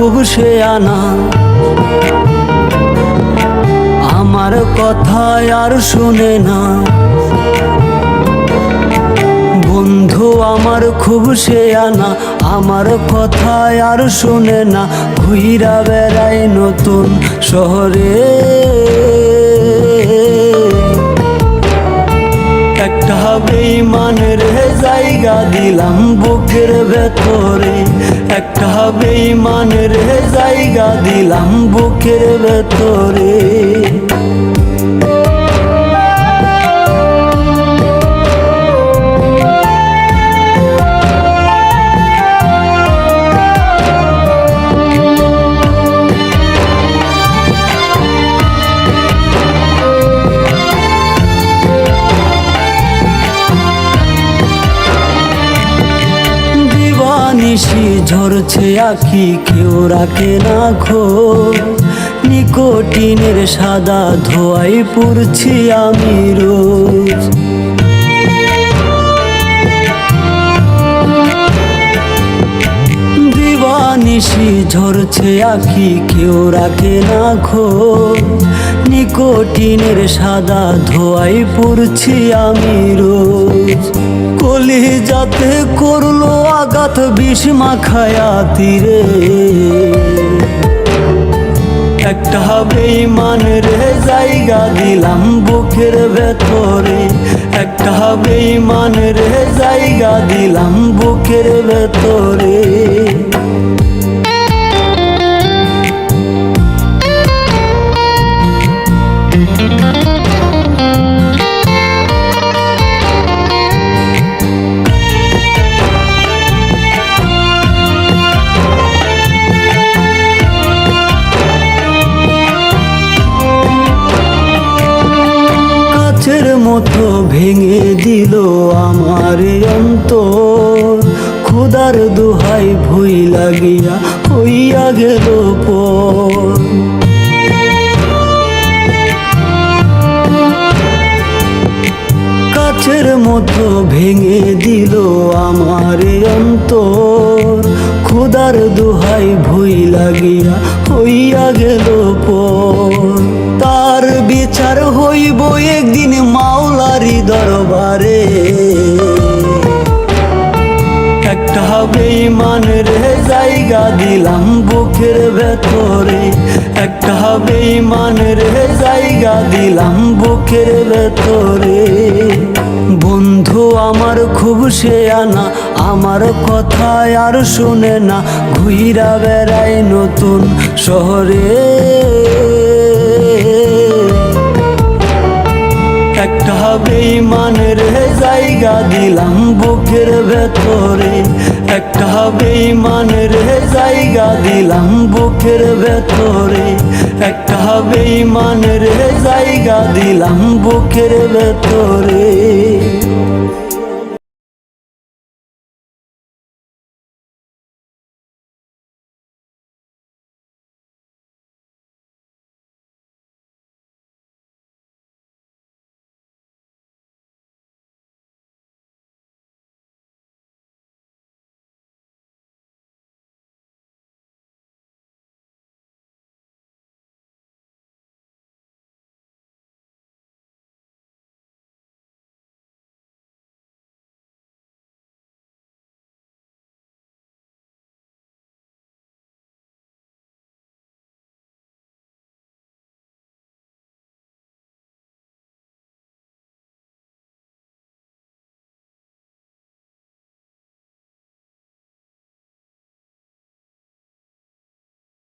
খুব শেয়ানা, আমার কথায় আর শুনে না। বন্ধু আমার খুব শেয়ানা, আমার কথায় আর শুনে না। ঘুইরা বেড়াই নতুন শহরে, একটা বেঈমানের জায়গা দিলাম বুকের ভেতরে, একটা বেঈমানের জায়গা দিলাম বুকের ভেতরে। নিশি ঝরছে আখি, কেউ রাখে না খোঁজ। নিকোটিনের সাদা ধোঁয়ায় পুড়ছি আমি রোজ। দিবানিশি ঝরছে আখি, কেউ রাখে না খোঁজ। নিকোটিনের সাদা ধোঁয়ায় পুড়ছি আমি রোজ। কলিজাতে করলো আঘাত বিষ মাখায়া তীরে, একটা বেঈমানের জায়গা দিলাম বুকের ভেতরে, একটা বেঈমানের জায়গা দিলাম বুকের ভেতরে। মতো ভেঙে দিল আমার অন্তর, খোদার দোহাই ভুই লাগিয়া হইয়া গেল পর। কাছের মতো ভেঙে দিল আমার অন্তর, খোদার দোহাই ভুই লাগিয়া হইয়া গেল পর। তার বিচার হইব একদিন মাওলারি দরবারে, একটা বেঈমানের জায়গা দিলাম বুকের ভেতরে, একটা বেঈমানের জায়গা দিলাম বুকের ভেতরে। বন্ধু আমার খুব শেয়ানা, আমার কথায় আর শুনে না। ঘুইরা বেড়াই নতুন শহরে, একটা বেঈমানের জায়গা দিলাম বুকের ভেতরে, একটা বেঈমানের জায়গা দিলাম বুকের ভেতরে, একটা বেঈমানের জায়গা দিলাম বুকের ভেতরে।